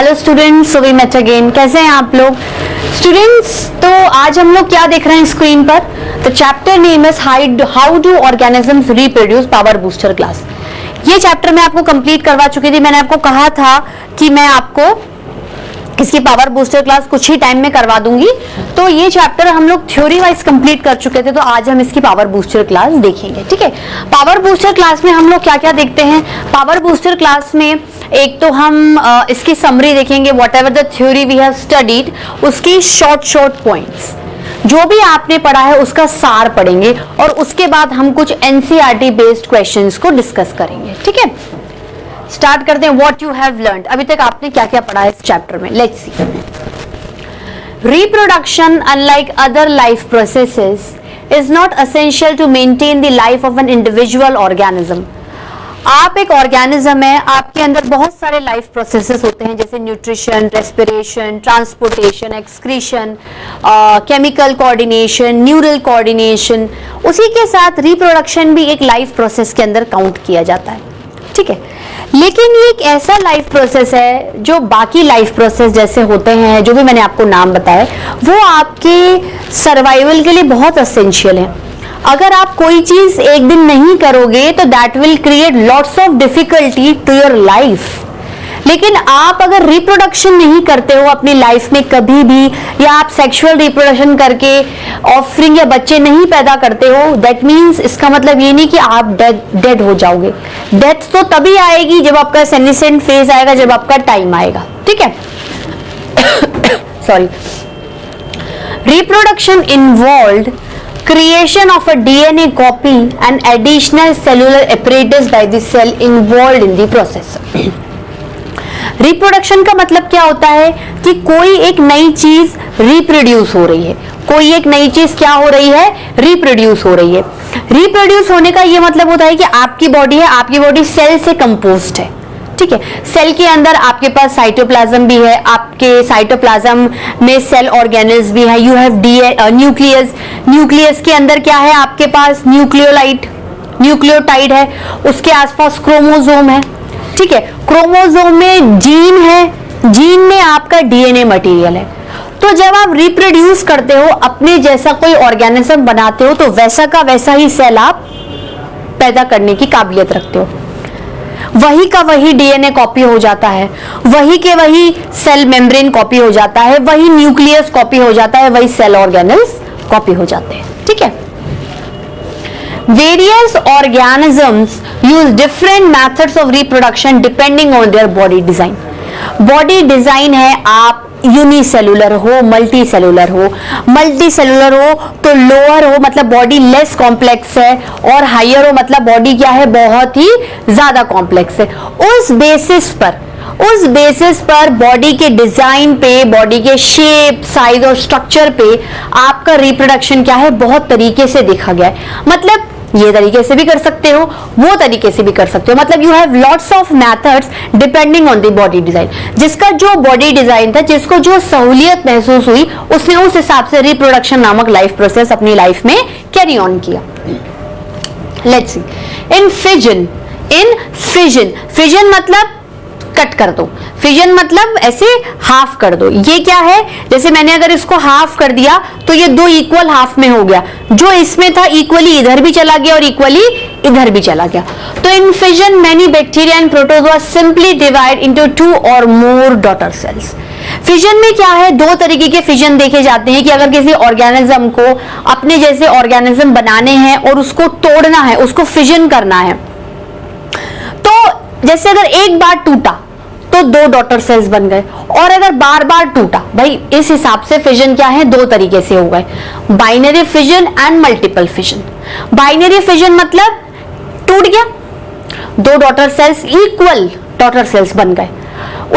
Hello students, so we met again. कैसे हैं आप लोग स्टूडेंट्स? तो आज हम लोग क्या देख रहे हैं स्क्रीन पर? The chapter name is how do organisms reproduce, power booster class. ये चैप्टर मैं आपको कंप्लीट करवा चुकी थी। मैंने आपको कहा था कि मैं आपको इसकी पावर बूस्टर क्लास कुछ ही टाइम में करवा दूंगी। तो ये चैप्टर हम लोग थ्योरी वाइज कंप्लीट कर चुके थे, तो आज हम इसकी पावर बूस्टर क्लास देखेंगे। ठीक है, पावर बूस्टर क्लास में हम लोग क्या क्या देखते हैं? पावर बूस्टर क्लास में एक तो हम इसकी समरी देखेंगे, whatever the theory we have studied, उसकी शॉर्ट पॉइंट्स, जो भी आपने पढ़ा है उसका सार पढ़ेंगे, और उसके बाद हम कुछ एनसीईआरटी बेस्ड क्वेश्चंस को डिस्कस करेंगे। ठीक है, स्टार्ट करते हैं। व्हाट यू हैव लर्न्ड, अभी तक आपने क्या क्या पढ़ा है इस चैप्टर में? Let's see. Reproduction unlike other life processes is not essential to maintain the life of an individual organism. आप एक ऑर्गेनिज्म है, आपके अंदर बहुत सारे लाइफ प्रोसेसेस होते हैं, जैसे nutrition, respiration, transportation, excretion, chemical coordination, neural coordination. उसी के साथ रिप्रोडक्शन भी एक लाइफ प्रोसेस के अंदर काउंट किया जाता है। ठीक है, लेकिन ये एक ऐसा लाइफ प्रोसेस है जो बाकी लाइफ प्रोसेस जैसे होते हैं, जो भी मैंने आपको नाम बताए, वो आपके सर्वाइवल के लिए बहुत एसेंशियल है। अगर आप कोई चीज एक दिन नहीं करोगे तो that will create lots of difficulty to your life. लेकिन आप अगर रिप्रोडक्शन नहीं करते हो अपनी लाइफ में कभी भी, या आप सेक्सुअल रिप्रोडक्शन करके ऑफरिंग या बच्चे नहीं पैदा करते हो, दैट मीन्स इसका मतलब ये नहीं कि आप डेड हो जाओगे। डेथ तो तभी आएगी जब आपका सेनेसेंट फेज आएगा, जब आपका टाइम आएगा। ठीक है, sorry. Reproduction involved creation of a DNA copy and additional cellular apparatus by the cell involved in the process। Reproduction का मतलब क्या होता है कि कोई एक नई चीज रिप्रोड्यूस हो रही है, कोई एक नई चीज क्या हो रही है? रिप्रोड्यूस हो रही है। रिप्रोड्यूस होने का ये मतलब होता है कि आपकी बॉडी है, आपकी बॉडी सेल से कंपोज्ड है। ठीक है, सेल के अंदर आपके पास साइटोप्लाज्म भी है, आपके साइटोप्लाज्म में सेल ऑर्गेनेल्स भी है। यू हैव न्यूक्लियस, न्यूक्लियस के अंदर क्या है आपके पास? न्यूक्लियोटाइड है, उसके आसपास क्रोमोसोम है। ठीक है, क्रोमोसोम में जीन है, जीन में आपका डीएनए मटेरियल है। तो जब आप रिप्रोड्यूस करते हो, अपने जैसा कोई ऑर्गेनिज्म बनाते हो, तो वैसा का वैसा ही सेल आप पैदा करने की काबिलियत रखते हो। वही का वही डीएनए कॉपी हो जाता है, वही के वही सेल मेम्ब्रेन कॉपी हो जाता है, वही न्यूक्लियस कॉपी हो जाता है, वही सेल ऑर्गेनेल्स कॉपी हो जाते हैं। ठीक है, various organisms use different methods of reproduction depending on their body design. Body design है, आप यूनिसेलुलर हो, मल्टी सेलुलर हो। मल्टी सेलुलर हो तो लोअर हो मतलब बॉडी लेस कॉम्प्लेक्स है, और हायर हो मतलब बॉडी क्या है? बहुत ही ज्यादा कॉम्प्लेक्स है। उस बेसिस पर बॉडी के डिजाइन पे, बॉडी के शेप, साइज और स्ट्रक्चर पे आपका रिप्रोडक्शन क्या है? बहुत तरीके से देखा गया है। मतलब ये तरीके से भी कर सकते हो, वो तरीके से भी कर सकते हो। मतलब you have lots of methods depending on the body design. जिसका जो बॉडी डिजाइन था, जिसको जो सहूलियत महसूस हुई, उसने उस हिसाब से रिप्रोडक्शन नामक लाइफ प्रोसेस अपनी लाइफ में कैरी ऑन किया। Let's see. इन फिजन मतलब कट कर दो, फिजन मतलब ऐसे हाफ कर दो। ये क्या है? जैसे मैंने अगर इसको हाफ कर दिया तो ये दो इक्वल हाफ में हो गया, जो इसमें था इक्वली इधर भी चला गया और इक्वली इधर भी चला गया। तो in fission many bacteria and protozoa simply divide into 2 और मोर डॉटर सेल्स। फिजन में क्या है? दो तरीके के फिजन देखे जाते हैं कि अगर किसी ऑर्गेनिज्म को अपने जैसे ऑर्गेनिज्म बनाने हैं और उसको तोड़ना है, उसको फिजन करना है, तो जैसे अगर एक बार टूटा तो 2 डॉटर सेल्स बन गए, और अगर बार बार टूटा, भाई इस हिसाब से फिजन क्या है? दो तरीके से हो गए, binary fission and multiple fission. Binary fission मतलब टूट गया, 2 daughter cells equal daughter cells बन गए,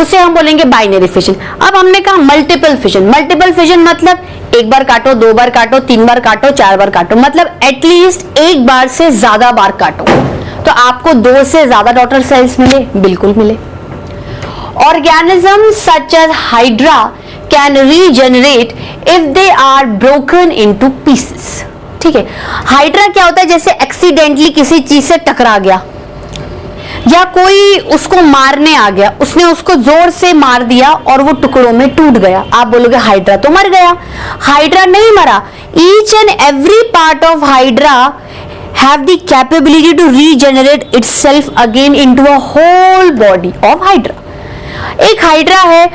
उसे हम बोलेंगे बाइनरी फिजन। अब हमने कहा मल्टीपल फिजन। मल्टीपल फिजन मतलब एक बार काटो, 2 बार काटो, 3 बार काटो, 4 बार काटो, मतलब एटलीस्ट एक बार से ज्यादा बार काटो तो आपको 2 से ज्यादा डॉटर सेल्स मिले, बिल्कुल मिले। Organisms such as Hydra can regenerate if they are broken into pieces। ठीक है, हाइड्रा क्या होता है? जैसे एक्सीडेंटली किसी चीज से टकरा गया, या कोई उसको मारने आ गया, उसने उसको जोर से मार दिया और वो टुकड़ों में टूट गया, आप बोलोगे हाइड्रा तो मर गया। हाइड्रा नहीं मरा। Each and every part of hydra have the capability to regenerate itself again into a whole body of hydra. एक हाइड्रा है,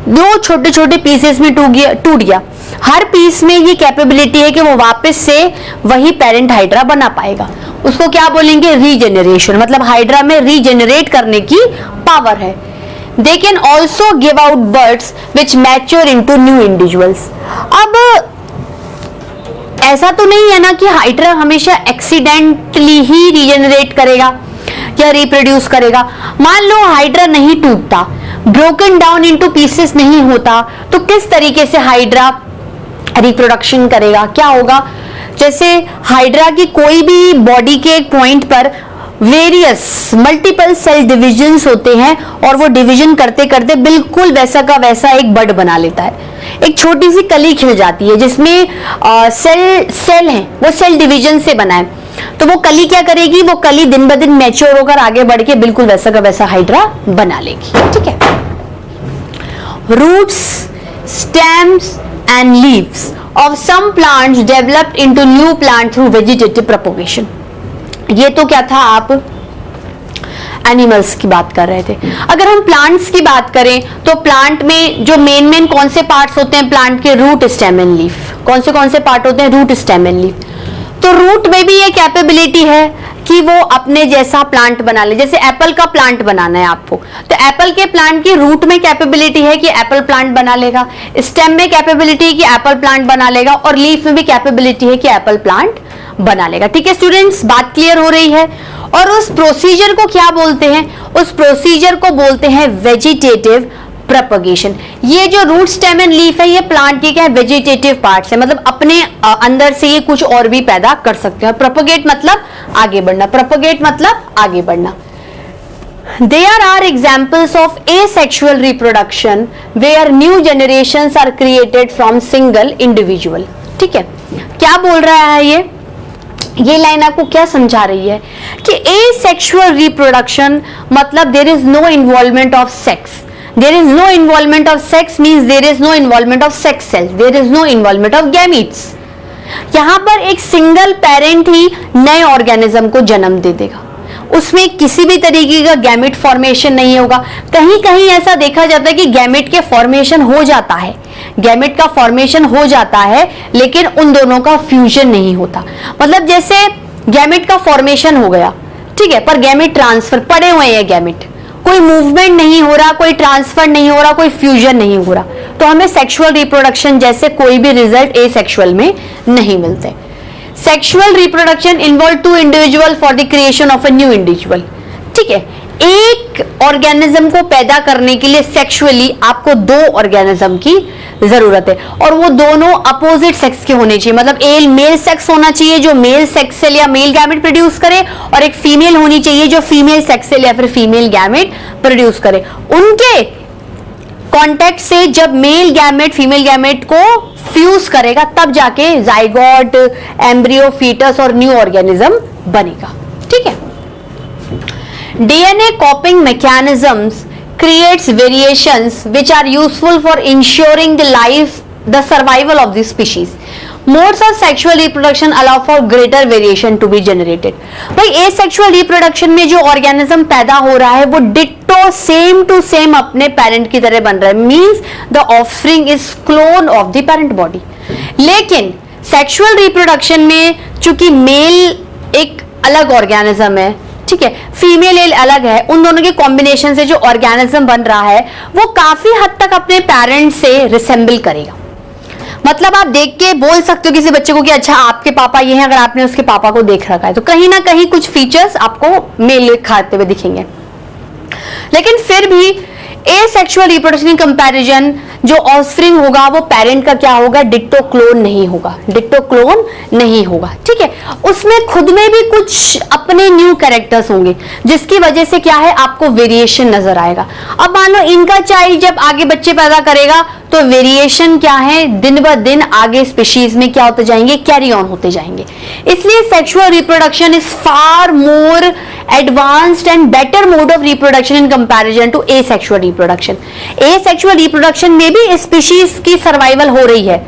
दो छोटे छोटे पीसेस में टूट गया। हर पीस में ये कैपेबिलिटी है कि वो वापस से वही पेरेंट हाइड्रा बना पाएगा। उसको क्या बोलेंगे? रीजेनरेशन। मतलब हाइड्रा में रीजेनरेट करने की पावर है। They can also give out birds which mature into new individuals. अब ऐसा तो नहीं है ना कि हाइड्रा हमेशा एक्सीडेंटली ही रीजेनरेट करेगा या रिप्रोड्यूस करेगा। मान लो हाइड्रा नहीं टूटता, ब्रोकन डाउन इनटू पीसेस नहीं होता, तो किस तरीके से हाइड्रा रिप्रोडक्शन करेगा? क्या होगा? जैसे हाइड्रा की कोई भी बॉडी के एक पॉइंट पर वेरियस मल्टीपल सेल डिविजन्स होते हैं और वो डिवीजन करते करते बिल्कुल वैसा का वैसा एक बड बना लेता है। एक छोटी सी कली खिल जाती है जिसमें सेल है, वो सेल डिवीजन से बना है। तो वो कली क्या करेगी? वो कली दिन ब दिन मैच्योर होकर आगे बढ़ के बिल्कुल वैसा का वैसा हाइड्रा बना लेगी। ठीक है। Roots, stems and leaves of some plants developed into new plant through vegetative propagation। ये तो क्या था? आप एनिमल्स की बात कर रहे थे। अगर हम प्लांट्स की बात करें तो प्लांट में जो मेन कौन से पार्ट्स होते हैं प्लांट के? Root, stem and leaf. कौन से पार्ट होते हैं? Root, stem and leaf. तो रूट में भी ये कैपेबिलिटी है कि वो अपने जैसा प्लांट बना ले। जैसे एप्पल का प्लांट बनाना है आपको, तो एप्पल के प्लांट की रूट में कैपेबिलिटी है कि एप्पल प्लांट बना लेगा, स्टेम में कैपेबिलिटी है कि एप्पल प्लांट बना लेगा, और लीफ में भी कैपेबिलिटी है कि एप्पल प्लांट बना लेगा। ठीक है स्टूडेंट्स, बात क्लियर हो रही है? और उस प्रोसीजर को क्या बोलते हैं? उस प्रोसीजर को बोलते हैं वेजिटेटिव प्रोपगेशन। ये जो रूट, स्टेम एंड लीफ है, ये प्लांट के क्या है? वेजिटेटिव पार्ट्स है। मतलब अपने अंदर से ये कुछ और भी पैदा कर सकते हैं। प्रोपगेट मतलब आगे बढ़ना, प्रोपगेट मतलब आगे बढ़ना। There are examples of asexual reproduction where new generations are created from single individual। ठीक है, क्या बोल रहा है ये लाइन आपको क्या समझा रही है कि asexual reproduction मतलब there is no involvement of sex। There is no involvement of sex means there is no involvement of sex cells, there is no involvement of gametes। यहां पर एक सिंगल पेरेंट ही नए ऑर्गेनिज्म को जन्म दे देगा, उसमें किसी भी तरीके का गैमेट फॉर्मेशन नहीं होगा। कहीं कहीं ऐसा देखा जाता है कि गैमेट के फॉर्मेशन हो जाता है, गैमेट का फॉर्मेशन हो जाता है, लेकिन उन दोनों का फ्यूजन नहीं होता। मतलब जैसे गैमेट का फॉर्मेशन हो गया, ठीक है, पर गैमेट ट्रांसफर पड़े हुए हैं, गैमेट कोई मूवमेंट नहीं हो रहा, कोई ट्रांसफर नहीं हो रहा, कोई फ्यूजन नहीं हो रहा, तो हमें सेक्सुअल रिप्रोडक्शन जैसे कोई भी रिजल्ट एसेक्सुअल में नहीं मिलते। Sexual reproduction involve two individual for the creation of a new individual. ठीक है, एक ऑर्गेनिज्म को पैदा करने के लिए सेक्सुअली आपको दो ऑर्गेनिज्म की जरूरत है, और वो दोनों अपोजिट सेक्स के होने चाहिए। मतलब मेल सेक्स होना चाहिए जो मेल सेक्स सेल या मेल गैमेट प्रोड्यूस करे, और एक फीमेल होनी चाहिए जो फीमेल सेक्स सेल या फिर फीमेल गैमेट प्रोड्यूस करे। उनके कांटेक्ट से जब मेल गैमेट फीमेल गैमेट को फ्यूज करेगा, तब जाके जाइगोट, एम्ब्रियो, फीटस और न्यू ऑर्गेनिज्म बनेगा। ठीक है, DNA coping mechanisms creates variations which are useful for ensuring the survival of the species. Modes of sexual reproduction allow for greater variation to be generated। भाई asexual reproduction में जो organism पैदा हो रहा है वो डिट्टो सेम टू सेम अपने parent की तरह बन रहा है, means the offspring is clone of the parent body. लेकिन सेक्सुअल रिप्रोडक्शन में चूंकि मेल एक अलग ऑर्गेनिज्म है, ठीक है, फीमेल अलग है, उन दोनों के कॉम्बिनेशन से जो ऑर्गेनिज्म बन रहा है वो काफी हद तक अपने पेरेंट से रिसेंबल करेगा। मतलब आप देख के बोल सकते हो किसी बच्चे को कि अच्छा आपके पापा ये हैं, अगर आपने उसके पापा को देख रखा है तो कहीं ना कहीं कुछ फीचर्स आपको मेल खाते हुए दिखेंगे। लेकिन फिर भी एसेक्सुअल रिप्रोडक्शन कंपैरिजन जो ऑफस्प्रिंग होगा वो पेरेंट का क्या होगा? डिट्टो क्लोन नहीं होगा, डिट्टो क्लोन नहीं होगा। ठीक है, उसमें खुद में भी कुछ अपने न्यू कैरेक्टर्स होंगे जिसकी वजह से क्या है आपको वेरिएशन नजर आएगा। अब मान लो इनका चाइल्ड जब आगे बच्चे पैदा करेगा तो वेरिएशन क्या है? दिन ब दिन आगे स्पीशीज में क्या होते जाएंगे? कैरी ऑन होते जाएंगे। इसलिए sexual reproduction is far more advanced and better mode of reproduction in comparison to asexual reproduction. asexual reproduction में भी species की survival हो रही है,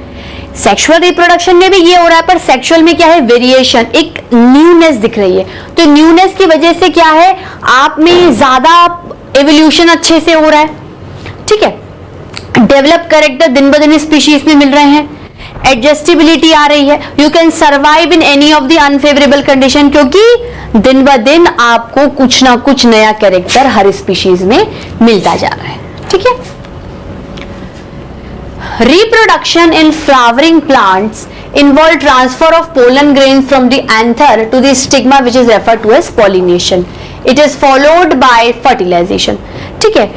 सेक्सुअल रिप्रोडक्शन में भी ये हो रहा है, पर सेक्सुअल में क्या है, वेरिएशन, एक न्यूनेस दिख रही है। तो न्यूनेस की वजह से क्या है, आप में ज्यादा एवोल्यूशन अच्छे से हो रहा है, ठीक है, डेवलप कैरेक्टर दिन ब दिन स्पीशीज में मिल रहे हैं, एडजस्टेबिलिटी आ रही है, you can survive in any of the unfavourable condition, क्योंकि दिन ब दिन आपको कुछ ना कुछ नया कैरेक्टर हर स्पीशीज में मिलता जा रहा है, ठीक है। Reproduction in flowering plants involve transfer of pollen grains from the anther to the stigma, which is referred to as pollination. It is followed by fertilization. ठीक है,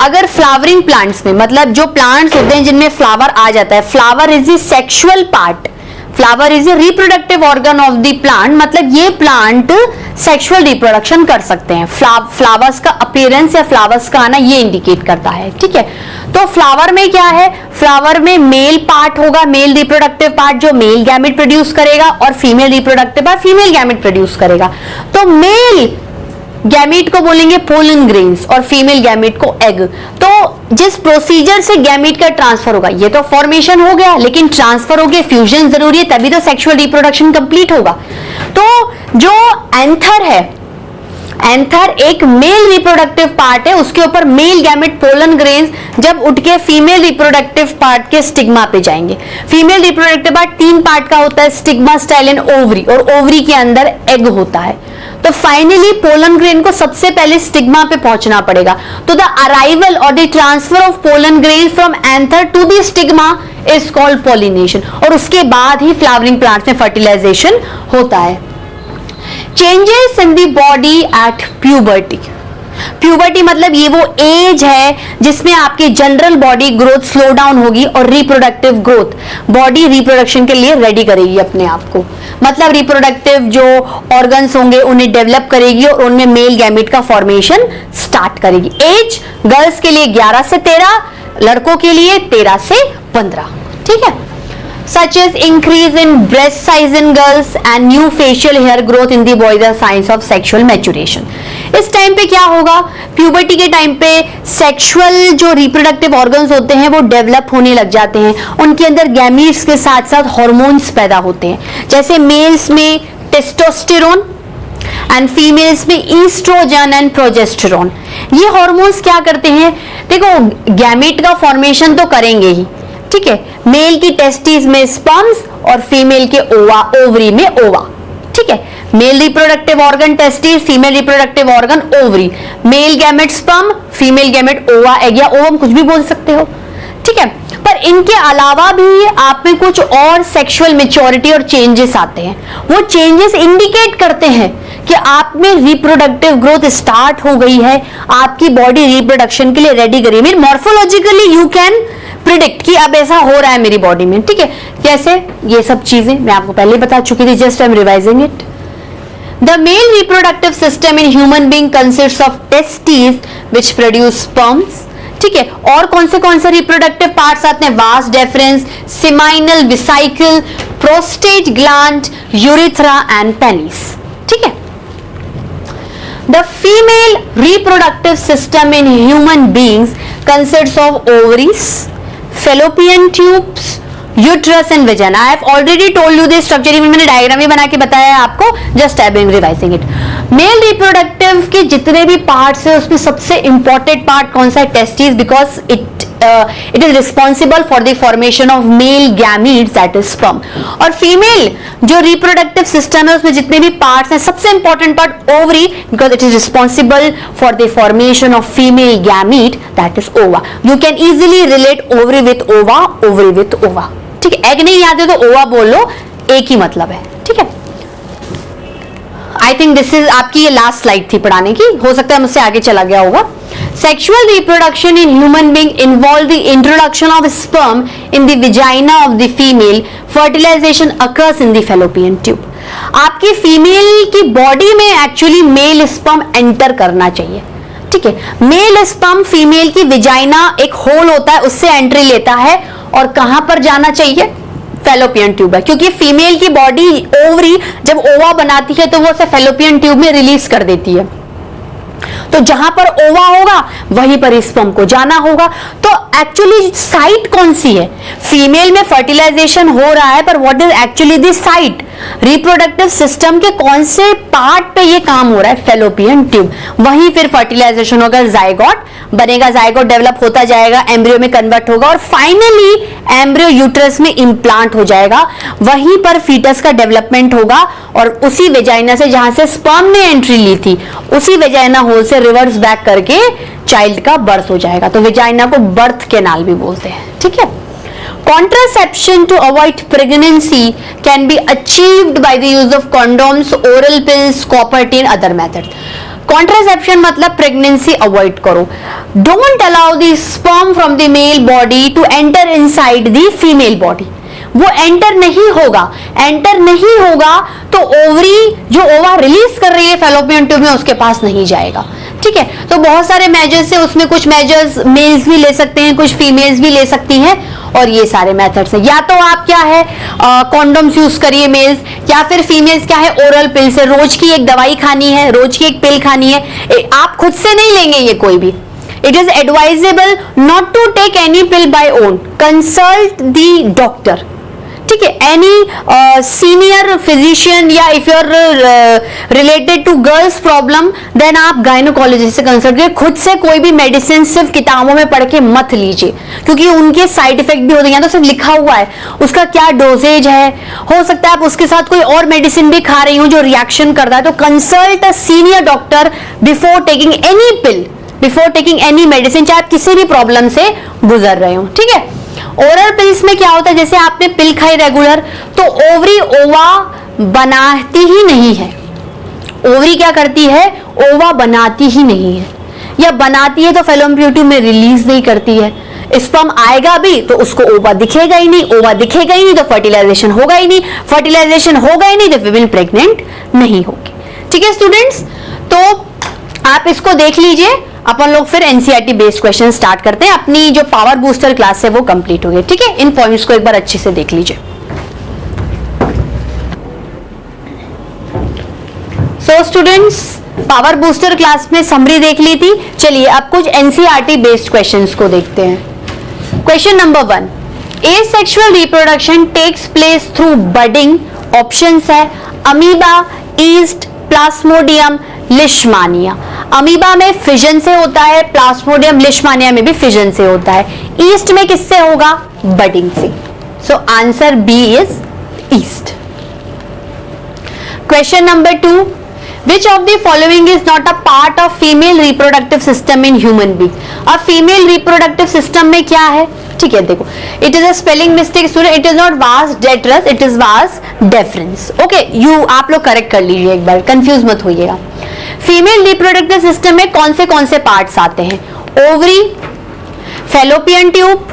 अगर फ्लावरिंग प्लांट्स में, मतलब जो प्लांट्स होते हैं जिनमें फ्लावर आ जाता है, flower is the sexual part, flower is a reproductive organ of the plant, मतलब ये प्लांट सेक्सुअल रिप्रोडक्शन कर सकते हैं। फ्लावर्स का अपीयरेंस या फ्लावर्स का आना ये इंडिकेट करता है, ठीक है। तो फ्लावर में क्या है, फ्लावर में मेल पार्ट होगा, मेल रिप्रोडक्टिव पार्ट जो मेल गैमेट प्रोड्यूस करेगा, और female reproductive part female gamete produce करेगा। तो मेल गैमेट को बोलेंगे पोलन ग्रेन्स और फीमेल गैमेट को एग। तो जिस प्रोसीजर से गैमेट का ट्रांसफर होगा, ये तो फॉर्मेशन हो गया, लेकिन ट्रांसफर हो गया, फ्यूजन जरूरी है, तभी तो सेक्सुअल रिप्रोडक्शन कंप्लीट होगा। तो जो एंथर है, एंथर एक मेल रिप्रोडक्टिव पार्ट है, उसके ऊपर मेल गैमेट पोलन ग्रेन्स जब उठ के फीमेल रिप्रोडक्टिव पार्ट के स्टिग्मा पे जाएंगे। फीमेल रिप्रोडक्टिव पार्ट 3 पार्ट का होता है, स्टिग्मा, स्टाइल एंड ओवरी, और ओवरी के अंदर एग होता है। तो फाइनली पोलन ग्रेन को सबसे पहले स्टिग्मा पे पहुंचना पड़ेगा। तो द अराइवल और the transfer of pollen grain from anther to the stigma is called pollination, और उसके बाद ही फ्लावरिंग प्लांट्स में फर्टिलाइजेशन होता है। Changes in the body at puberty, puberty मतलब ये वो एज है जिसमें आपकी general body growth slow down होगी और रिप्रोडक्टिव ग्रोथ, बॉडी रिप्रोडक्शन के लिए रेडी करेगी अपने आप को, मतलब रिप्रोडक्टिव जो ऑर्गन्स होंगे उन्हें डेवलप करेगी और उनमें मेल गैमेट का फॉर्मेशन स्टार्ट करेगी। एज गर्ल्स के लिए 11 से 13, लड़कों के लिए 13 से 15, ठीक है। such as increase in breast size in girls and new facial hair growth in the boys are signs of sexual maturation. इस टाइम पे क्या होगा, प्यूबर्टी के टाइम पे सेक्सुअल जो रिप्रोडक्टिव ऑर्गन्स होते हैं वो डेवलप होने लग जाते हैं, उनके अंदर गैमीट्स के साथ साथ हार्मोन्स पैदा होते हैं, जैसे मेल्स में टेस्टोस्टेरोन एंड फीमेल्स में ईस्ट्रोजन एंड प्रोजेस्टेरोन। ये हार्मोन्स क्या करते हैं, देखो गैमेट का फॉर्मेशन तो करेंगे ही, ठीक है, मेल की टेस्टिस में स्पर्म्स और फीमेल के ओवा, ओवरी में ओवा, ठीक है। Male reproductive organ testis, female reproductive organ ovary, mail gamete sperm, female gamete ओवा, एग या ओवम, कुछ भी बोल सकते हो, ठीक है। पर इनके अलावा भी आप में कुछ और सेक्सुअल मैच्योरिटी और चेंजेस आते हैं, वो चेंजेस इंडिकेट करते हैं कि आप में रिप्रोडक्टिव ग्रोथ स्टार्ट हो गई है, आपकी बॉडी रिप्रोडक्शन के लिए रेडी करी है। मॉर्फोलॉजिकली यू कैन प्रिडिक्ट कि अब ऐसा हो रहा है मेरी बॉडी में, ठीक है। कैसे, ये सब चीजें मैं आपको पहले बता चुकी थी, just I am revising it. The mail reproductive system in human being consists of testis which produce sperms, ठीक है। और कौन से रिप्रोडक्टिव पार्ट्स आते हैं, vas deferens, seminal, vesicle, prostate gland, urethra and penis, ठीक है। The female reproductive system in human beings consists of ovaries, fallopian tubes, uterus and vagina. I have already told you this structure, even मैंने diagram भी बना के बताया है आपको, just I am revising it. Male reproductive के जितने भी पार्ट्स है उसमें सबसे इंपॉर्टेंट पार्ट कौन सा है, testis, because it is responsible for the formation of male gametes that is sperm. और फीमेल जो रिप्रोडक्टिव सिस्टम है उसमें जितने भी पार्ट्स हैं, सबसे important part ovary, because it is responsible for the formation of female gamete that is ova. You can easily relate ovary with ova, ovary with ova, ठीक है। एग नहीं याद है तो ओवा बोल लो, एक ही मतलब है, ठीक है। आई थिंक दिस इज आपकी ये लास्ट स्लाइड थी पढ़ाने की, हो सकता है मुझसे आगे चला गया होगा। Sexual reproduction in human being involve the introduction of sperm in the vagina of the female. Fertilization occurs in the fallopian tube. आपकी फीमेल की बॉडी में एक्चुअली मेल स्पर्म एंटर करना चाहिए, ठीक है। मेल स्पर्म फीमेल की vagina एक whole होता है, उससे एंट्री लेता है और कहां पर जाना चाहिए, फेलोपियन ट्यूब है, क्योंकि फीमेल की बॉडी ओवरी जब ओवा बनाती है तो वो उसे फेलोपियन ट्यूब में रिलीज कर देती है। तो जहां पर ओवा होगा वहीं पर स्पर्म को जाना होगा। तो एक्चुअली साइट कौन सी है? फीमेल में फर्टिलाइजेशन हो रहा है, पर what is actually the site? Reproductive system के कौन से पार्ट पे ये काम हो रहा है? Fallopian tube. वहीं फिर फर्टिलाइजेशन होगा, जाइगोट बनेगा, जाइगोट डेवलप होता जाएगा, एम्ब्रियो में कन्वर्ट होगा और फाइनली एम्ब्रियो यूट्रस में इंप्लांट हो जाएगा। वहीं पर फीटस का डेवलपमेंट होगा और उसी वेजाइना से जहां से स्पर्म ने एंट्री ली थी उसी वेजाइना होल से रिवर्स बैक करके चाइल्ड का बर्थ हो जाएगा। तो वेजाइना को बर्थ कैनाल भी बोलते हैं। ठीक है। Contraception to avoid pregnancy can be achieved by the use of condoms, oral pills, copper T and other methods. Contraception मतलब प्रेगनेंसी अवॉइड करो। Don't allow the sperm from the male body to enter inside the female body. वो enter नहीं होगा, enter नहीं होगा तो ovary जो ओवा रिलीज कर रही है फेलोपियन ट्यूब में उसके पास नहीं जाएगा। ठीक है। तो बहुत सारे मेजर्स है, उसमें कुछ मेजर्स मेल्स भी ले सकते हैं, कुछ फीमेल्स भी ले सकती हैं और ये सारे मेथड्स हैं। या तो आप क्या है कॉन्डोम्स यूज करिए मेल्स, या फिर फीमेल्स क्या है ओरल पिल्स है, रोज की एक दवाई खानी है, रोज की एक पिल खानी है। आप खुद से नहीं लेंगे ये कोई भी। It is advisable not to take any pill by own. Consult the doctor. ठीक है। एनी सीनियर फिजिशियन या if you are related to girls problem then आप गायनोकोलॉजिस्ट से कंसल्ट करिए। खुद से कोई भी मेडिसिन सिर्फ किताबों में पढ़ के मत लीजिए, क्योंकि उनके साइड इफेक्ट भी होते हैं। तो सिर्फ लिखा हुआ है, उसका क्या डोजेज है, हो सकता है आप उसके साथ कोई और मेडिसिन भी खा रही हो जो रिएक्शन कर रहा है। तो consult a senior doctor before taking any pill, before taking any medicine, चाहे आप किसी भी प्रॉब्लम से गुजर रहे हो। ठीक है। ओरल पिल्स में क्या होता है, जैसे आपने पिल खाई रेगुलर तो ओवरी ओवा बनाती ही नहीं है। ओवरी क्या करती है? ओवा बनाती ही नहीं है, या बनाती है तो फेलोपियन ट्यूब में रिलीज नहीं करती है। स्पर्म आएगा भी तो उसको ओवा दिखेगा ही नहीं, ओवा दिखेगा ही नहीं तो फर्टिलाइजेशन होगा ही नहीं, फर्टिलाइजेशन होगा ही नहीं तो फीमेल प्रेग्नेंट नहीं होगी। ठीक है स्टूडेंट्स, तो आप इसको देख लीजिए। अपन लोग फिर एनसीईआरटी बेस्ड क्वेश्चन स्टार्ट करते हैं। अपनी जो पावर बूस्टर क्लास है वो कंप्लीट हो गई। ठीक है। इन पॉइंट्स को एक बार अच्छे से देख लीजिए। So students, power booster class में समरी देख ली थी। चलिए अब कुछ एनसीईआरटी बेस्ड क्वेश्चंस को देखते हैं। Question number 1, asexual reproduction takes place through budding. Options है amoeba, yeast, plasmodium, leishmania. Amoeba में फिजन से होता है, प्लाज्मोडियम लिशमानिया में भी फिजन से होता है। ईस्ट में किससे होगा? बडिंग से। So answer B is yeast. Question number 2, which of the following is not a part of female reproductive system in human being? अब फीमेल रिप्रोडक्टिव सिस्टम में क्या है? ठीक है, देखो, it is a spelling mistake student, it is not vas detrus, it is vas deferens. Okay, you आप लोग correct कर लीजिए, एक बार कंफ्यूज मत होइएगा। फीमेल रिप्रोडक्टिव सिस्टम में कौन से पार्ट्स आते हैं? Ovary, fallopian tube,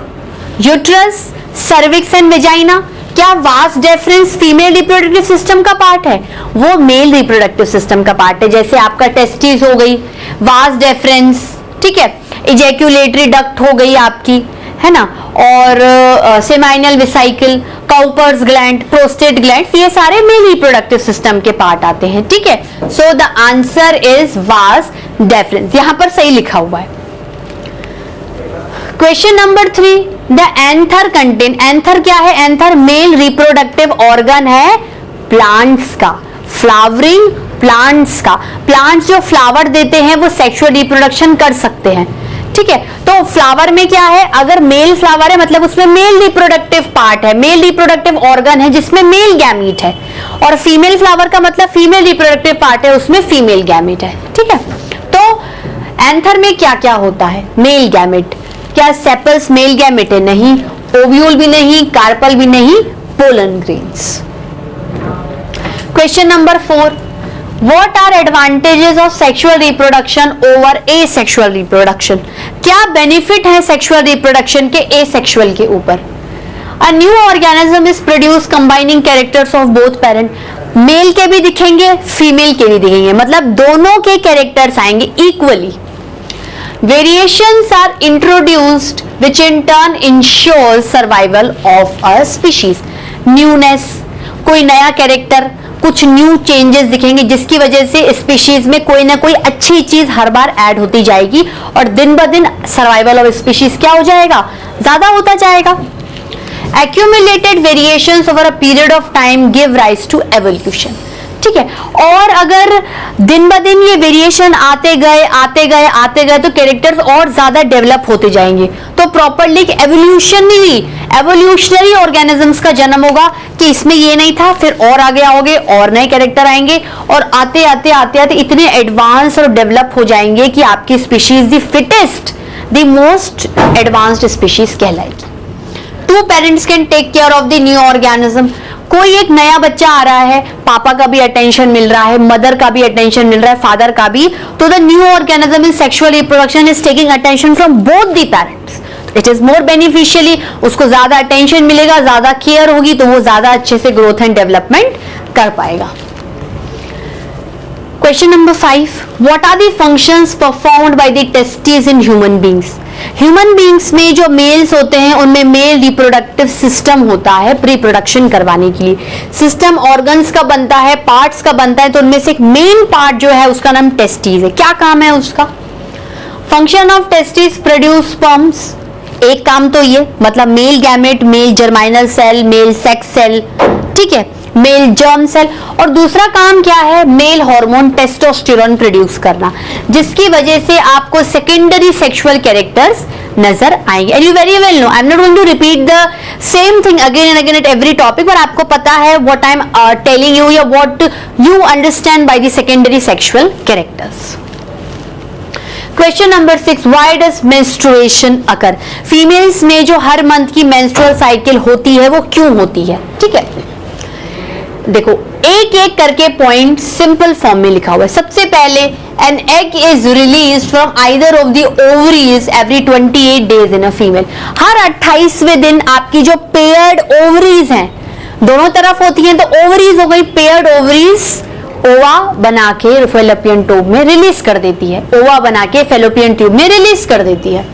uterus, cervix and vagina. क्या vas deferens female reproductive system का पार्ट है? वो मेल रिप्रोडक्टिव सिस्टम का पार्ट है। जैसे आपका टेस्टिस हो गई, वास डेफरेंस, ठीक है, इजैक्यूलेटरी डक्ट हो गई आपकी, है ना, और seminal vesicle, Cowper's gland, prostate gland, ये सारे मेल रिप्रोडक्टिव सिस्टम के पार्ट आते हैं। ठीक है। So the answer is vas deference, यहां पर सही लिखा हुआ है। Question number 3, the anther contain. Anther क्या है? एंथर मेल रिप्रोडक्टिव ऑर्गन है प्लांट्स का, फ्लावरिंग प्लांट्स का। प्लांट्स जो फ्लावर देते हैं वो सेक्सुअल रिप्रोडक्शन कर सकते हैं। ठीक है। तो फ्लावर में क्या है? अगर मेल फ्लावर है मतलब उसमें मेल रिप्रोडक्टिव पार्ट है, मेल रिप्रोडक्टिव ऑर्गन है जिसमें मेल गैमीट है, और फीमेल फ्लावर का मतलब फीमेल रिप्रोडक्टिव पार्ट है, उसमें फीमेल गैमीट है। ठीक है। तो एंथर में क्या क्या होता है? Male gamete. क्या सेपल्स मेल गैमेट है? नहीं। ओव्यूल भी नहीं, कार्पल भी नहीं, pollen grains. Question number 4, what are advantages of sexual reproduction over asexual reproduction? क्या बेनिफिट है सेक्सुअल रिप्रोडक्शन के एसेक्सुअल के ऊपर? A new organism is produce combining characters of both parent. Male के भी दिखेंगे, फीमेल के भी दिखेंगे, मतलब दोनों के कैरेक्टर्स आएंगे equally. Variations are introduced which in turn ensures survival of a species. Newness, कोई नया कैरेक्टर, कुछ न्यू चेंजेस दिखेंगे, जिसकी वजह से स्पीशीज में कोई ना कोई अच्छी चीज हर बार ऐड होती जाएगी और दिन ब दिन सर्वाइवल ऑफ स्पीशीज क्या हो जाएगा, ज्यादा होता जाएगा। Accumulated variations over a period of time give rise to evolution, ठीक है। और अगर दिन ब दिन ये वेरिएशन आते गए तो कैरेक्टर्स और ज्यादा डेवलप होते जाएंगे, तो प्रॉपरली एवोल्यूशनरी ऑर्गेनिजम्स का जन्म होगा कि इसमें ये नहीं था, फिर और आगे आओगे और नए कैरेक्टर आएंगे और आते आते इतने एडवांस और डेवलप हो जाएंगे कि आपकी species the fittest, the most advanced species कहलाएगी। Two parents can take care of the new organism, कोई एक नया बच्चा आ रहा है, पापा का भी अटेंशन मिल रहा है, मदर का भी अटेंशन मिल रहा है, फादर का भी, तो the new organism in sexual reproduction is taking attention from both the parents, it is more beneficially, उसको ज्यादा अटेंशन मिलेगा, ज्यादा केयर होगी, तो वो ज्यादा अच्छे से ग्रोथ एंड डेवलपमेंट कर पाएगा। Question number 5, what are the functions performed by the testis in human beings. Human beings में जो मेल्स होते हैं उनमें मेल रिप्रोडक्टिव सिस्टम होता है प्रीप्रोडक्शन करवाने के लिए। सिस्टम ऑर्गन्स का बनता है, पार्ट्स का बनता है, तो उनमें से एक मेन पार्ट जो है उसका नाम टेस्टिस है। क्या काम है उसका? Function of testis produce sperms, एक काम तो ये, मतलब male gamete, male germinal cell, male sex cell, ठीक है, मेल जर्म सेल, और दूसरा काम क्या है, मेल हार्मोन टेस्टोस्टेरोन प्रोड्यूस करना, जिसकी वजह से आपको सेकेंडरी सेक्सुअल कैरेक्टर्स नजर आएंगे। And you very well know, I am not going to repeat the same thing again and again at every topic, पर आपको पता है what I am telling you या what you understand by the secondary sexual characters. Question number 6, why does menstruation occur. Females में जो हर month की menstrual cycle होती है वो क्यों होती है, ठीक है। देखो एक एक करके पॉइंट सिंपल फॉर्म में लिखा हुआ है। सबसे पहले an egg is release from either of the ovaries every 28 days in a female. हर 28वें दिन आपकी जो पेयर्ड ओवरीज हैं, दोनों तरफ होती हैं, तो ओवरीज हो गई, पेयर्ड ओवरीज ओवा बना के फैलोपियन ट्यूब में रिलीज कर देती है, ओवा बना के फैलोपियन ट्यूब में रिलीज कर देती है।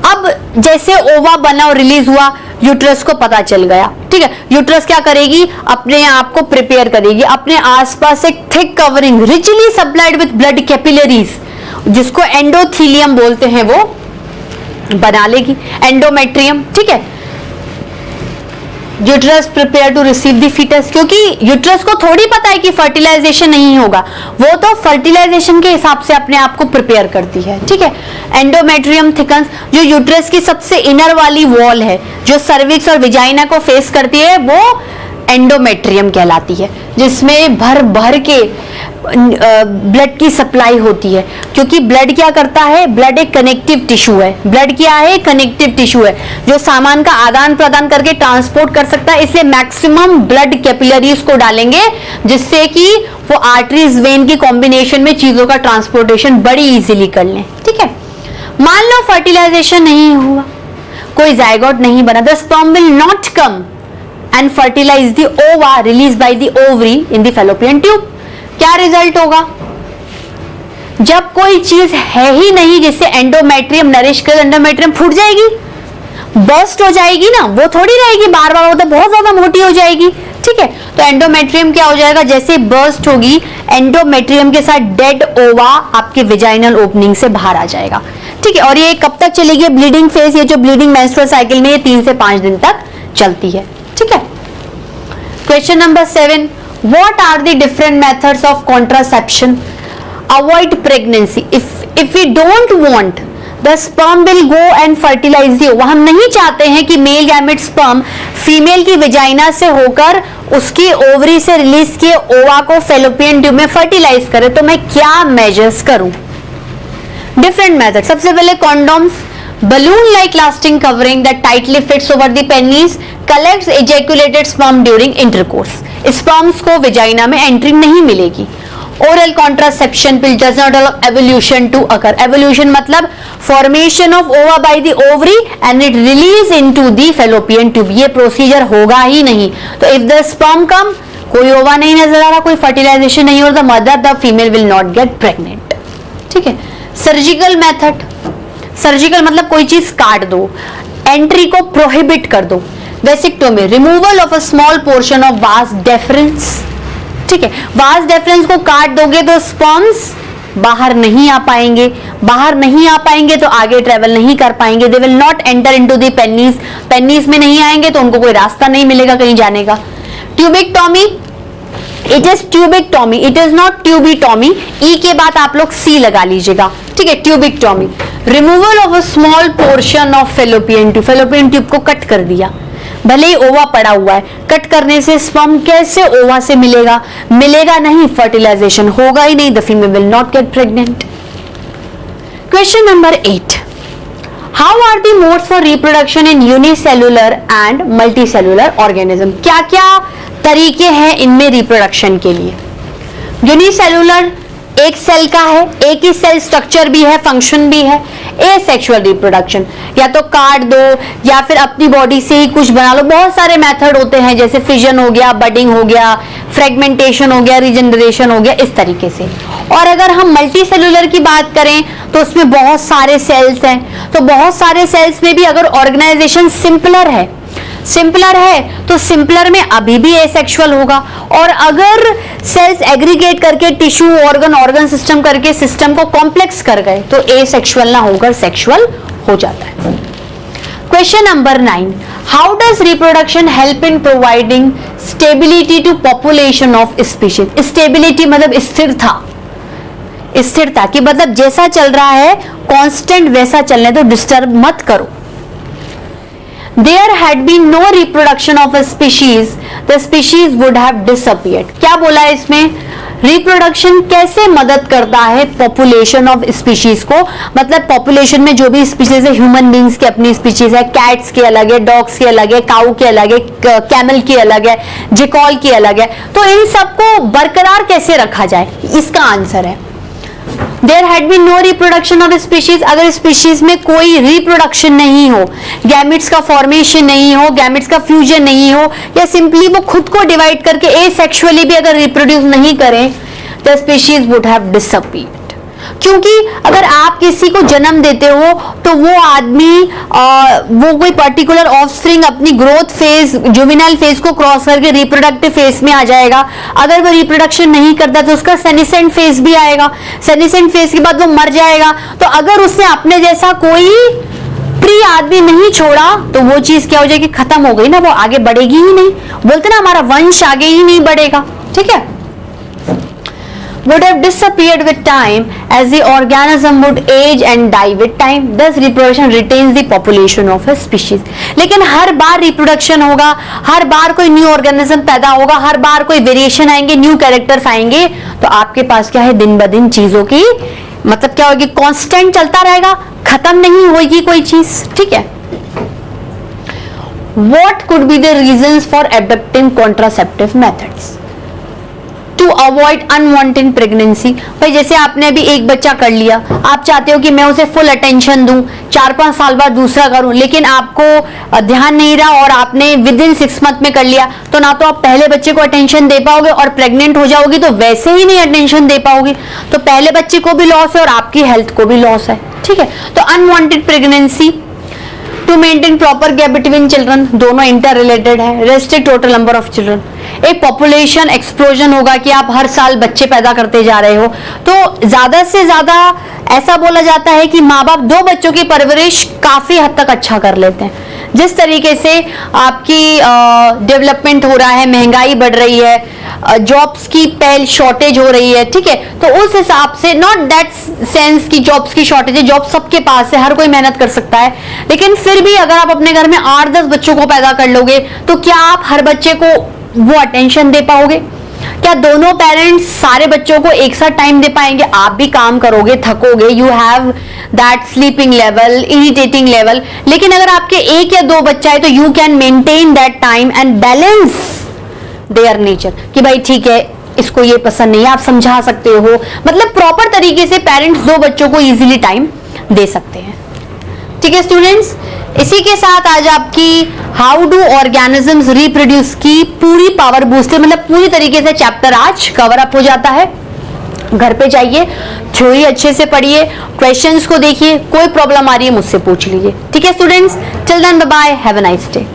अब जैसे ओवा बना और रिलीज हुआ, यूट्रस को पता चल गया, ठीक है, यूट्रस क्या करेगी, अपने आप को प्रिपेयर करेगी, अपने आसपास एक thick covering richly supplied with blood capillaries, जिसको एंडोथीलियम बोलते हैं, वो बना लेगी, एंडोमेट्रियम, ठीक है। Uterus prepare to receive the foetus, क्योंकि यूट्रस को थोड़ी पता है कि फर्टिलाइजेशन नहीं होगा, वो तो फर्टिलाइजेशन के हिसाब से अपने आप को प्रिपेयर करती है, ठीक है। एंडोमेट्रियम थिकन्स, जो यूट्रस की सबसे इनर वाली वॉल है, जो सर्विक्स और विजाइना को फेस करती है, वो एंडोमेट्रियम कहलाती है, जिसमें भर भर के ब्लड की सप्लाई होती है, क्योंकि ब्लड क्या करता है, ब्लड एक कनेक्टिव टिश्यू है। ब्लड क्या है, कनेक्टिव टिश्यू है, जो सामान का आदान प्रदान करके ट्रांसपोर्ट कर सकता है, इसलिए मैक्सिमम ब्लड कैपिलरीज को डालेंगे, जिससे कि वो आर्टरीज वेन की कॉम्बिनेशन में चीजों का ट्रांसपोर्टेशन बड़ी इजीली कर लें, ठीक है। मान लो फर्टिलाइजेशन नहीं हुआ, कोई जायगोट नहीं बना, the sperm will not come and fertilize the ova released by the ovary in the fallopian tube। क्या रिजल्ट होगा, जब कोई चीज है ही नहीं जिससे एंडोमेट्रियम नरिश कर, एंडोमेट्रियम फूट जाएगी, बर्स्ट हो जाएगी ना, वो थोड़ी रहेगी बार बार, वो तो बहुत ज्यादा मोटी हो जाएगी, ठीक है। तो एंडोमेट्रियम क्या हो जाएगा, जैसे बर्स्ट होगी, एंडोमेट्रियम के साथ डेड ओवा आपके विजाइनल ओपनिंग से बाहर आ जाएगा, ठीक है। और ये कब तक चलेगी, ब्लीडिंग फेज, ये जो ब्लीडिंग मेंस्ट्रुअल साइकिल में ये 3 से 5 दिन तक चलती है, ठीक है। Question number 7, what are the different methods of contraception, avoid pregnancy if we don't want the sperm will go and fertilise the ova. हम नहीं चाहते हैं कि मेल गैमेट स्पर्म फीमेल की विजाइना से होकर उसकी ओवरी से रिलीज किए ओवा को फैलोपियन ट्यूब में फर्टिलाइज करे, तो मैं क्या मेजर्स करूं। डिफरेंट मेथड, सबसे पहले condoms, balloon like lasting covering that tightly fits over the penis collects ejaculated sperm during intercourse। Sperms को विजाइना में एंट्री नहीं मिलेगी। oral contraception pill does not allow evolution to occur। evolution मतलब formation of ova by the ovary and it release into the fallopian tube, ये procedure होगा ही नहीं। तो if the sperm come, कोई ओवा नहीं नजर आ रहा, कोई फर्टिलाइजेशन नहीं हो रहा, mother the female will not get pregnant, ठीक है। सर्जिकल मेथड, सर्जिकल मतलब कोई चीज काट दो, एंट्री को प्रोहिबिट कर दो, vasectomy, removal of a small portion of vas deferens, ठीक है, वास डेफरेंस को काट दोगे तो स्पर्म्स बाहर नहीं आ पाएंगे, बाहर नहीं आ पाएंगे तो आगे ट्रेवल नहीं कर पाएंगे, they will not enter into the penis, penis में नहीं आएंगे तो उनको कोई रास्ता नहीं मिलेगा कहीं जाने का। Tubectomy, it is tubectomy, it is not tubetomy, E के बाद आप लोग सी लगा लीजिएगा, ठीक है। Tubectomy, removal of a small portion of fallopian tube, fallopian tube को कट कर दिया, भले ही ओवा पड़ा हुआ है, कट करने से स्पर्म कैसे ओवा से मिलेगा, मिलेगा नहीं, फर्टिलाइजेशन होगा ही नहीं, the female will not get pregnant. Question number 8, how are the modes for reproduction in unicellular and multicellular organism, क्या क्या तरीके हैं इनमें रिप्रोडक्शन के लिए। यूनिसेल्युलर एक सेल का है, एक ही सेल स्ट्रक्चर भी है, फंक्शन भी है। एसेक्सुअल रिप्रोडक्शन, या तो काट दो या फिर अपनी बॉडी से ही कुछ बना लो, बहुत सारे मेथड होते हैं, जैसे फिजन हो गया, बडिंग हो गया, फ्रेगमेंटेशन हो गया, रीजनरेशन हो गया, इस तरीके से। और अगर हम मल्टी सेल्यूलर की बात करें तो उसमें बहुत सारे सेल्स हैं, तो बहुत सारे सेल्स में भी अगर ऑर्गेनाइजेशन सिंपलर है तो सिंपलर में अभी भी एसेक्सुअल होगा, और अगर सेल्स एग्रीगेट करके टिश्यू ऑर्गन सिस्टम करके सिस्टम को कॉम्प्लेक्स कर गए तो एसेक्सुअल ना होकर सेक्सुअल हो जाता है। Question number 9, how does reproduction help in providing stability to population of species. Stability मतलब स्थिरता, स्थिरता की मतलब जैसा चल रहा है कांस्टेंट वैसा चलने दो, डिस्टर्ब मत करो। There had been no reproduction of a species, the species would have disappeared. क्या बोला है इसमें, रिप्रोडक्शन कैसे मदद करता है पॉपुलेशन ऑफ स्पीशीज को, मतलब पॉपुलेशन में जो भी स्पीशीज है, ह्यूमन बींग्स की अपनी स्पीशीज है, कैट्स की अलग है, डॉग्स की अलग है, काऊ की अलग है, कैमल की अलग है, जिकॉल की अलग है, तो इन सबको बरकरार कैसे रखा जाए, इसका आंसर है there had been no reproduction of species. अगर स्पीशीज में कोई रिप्रोडक्शन नहीं हो, गैमेट्स का फॉर्मेशन नहीं हो, गैमेट्स का फ्यूजन नहीं हो, या सिंपली वो खुद को डिवाइड करके एसेक्सुअली भी अगर रिप्रोड्यूस नहीं करें, the species would have disappeared. क्योंकि अगर आप किसी को जन्म देते हो तो वो आदमी वो कोई पर्टिकुलर ऑफस्प्रिंग अपनी ग्रोथ फेज, जुवेनाइल फेज को क्रॉस करके रिप्रोडक्टिव फेज में आ जाएगा। अगर वो रिप्रोडक्शन नहीं करता तो उसका सेनिसेंट फेज भी आएगा, सेनिसेंट फेज के बाद वो मर जाएगा। तो अगर उसने अपने जैसा कोई प्री आदमी नहीं छोड़ा तो वो चीज क्या हो जाएगी, खत्म हो गई ना, वो आगे बढ़ेगी ही नहीं। बोलते ना हमारा वंश आगे ही नहीं बढ़ेगा, ठीक है। would have disappeared with time as the organism would age and die with time. Thus reproduction retains the population of a species. लेकिन हर बार रिप्रोडक्शन होगा, हर बार कोई न्यू ऑर्गेनिज्म पैदा होगा, हर बार कोई वेरिएशन आएंगे, न्यू कैरेक्टर्स आएंगे, तो आपके पास क्या है, दिन ब दिन चीजों की मतलब क्या होगी, कांस्टेंट चलता रहेगा, खत्म नहीं होगी कोई चीज, ठीक है। What could be the reasons for adopting contraceptive methods? To avoid unwanted pregnancy. भाई जैसे आपने अभी एक बच्चा कर लिया, आप चाहते हो कि मैं उसे फुल अटेंशन दूं, 4-5 साल बाद दूसरा करूं, लेकिन आपको ध्यान नहीं रहा और आपने विद इन 6 मंथ में कर लिया, तो ना तो आप पहले बच्चे को अटेंशन दे पाओगे और प्रेग्नेंट हो जाओगी तो वैसे ही नहीं अटेंशन दे पाओगे, तो पहले बच्चे को भी लॉस है और आपकी हेल्थ को भी लॉस है, ठीक है। तो unwanted pregnancy, to maintain proper gap between children, दोनों इंटर रिलेटेड है। Restrict total number of children, एक पॉपुलेशन एक्सप्लोजन होगा कि आप हर साल बच्चे पैदा करते जा रहे हो, तो ज्यादा से ज्यादा ऐसा बोला जाता है कि माँ बाप 2 बच्चों की परवरिश काफी हद तक अच्छा कर लेते हैं। जिस तरीके से आपकी डेवलपमेंट हो रहा है, महंगाई बढ़ रही है, जॉब्स की पहल शॉर्टेज हो रही है, ठीक है, तो उस हिसाब से नॉट दैट सेंस की जॉब्स की शॉर्टेज है, जॉब सबके पास है, हर कोई मेहनत कर सकता है, लेकिन फिर भी अगर आप अपने घर में 8-10 बच्चों को पैदा कर लोगे तो क्या आप हर बच्चे को वो अटेंशन दे पाओगे? क्या दोनों पेरेंट्स सारे बच्चों को एक साथ टाइम दे पाएंगे? आप भी काम करोगे, थकोगे, you have that sleeping level, irritating level, लेकिन अगर आपके 1 या 2 बच्चा है तो you can maintain that time and balance their nature, कि भाई ठीक है इसको ये पसंद नहीं है, आप समझा सकते हो, मतलब प्रॉपर तरीके से पेरेंट्स 2 बच्चों को इजीली टाइम दे सकते हैं, ठीक है स्टूडेंट्स। इसी के साथ आज आपकी हाउ डू ऑर्गेनिजम्स रिप्रोड्यूस की पूरी पावर बूस्टर, मतलब पूरी तरीके से चैप्टर आज कवर अप हो जाता है। घर पे जाइए, थ्योरी अच्छे से पढ़िए, क्वेश्चंस को देखिए, कोई प्रॉब्लम आ रही है मुझसे पूछ लीजिए, ठीक है students. Till then bye bye, have a nice day.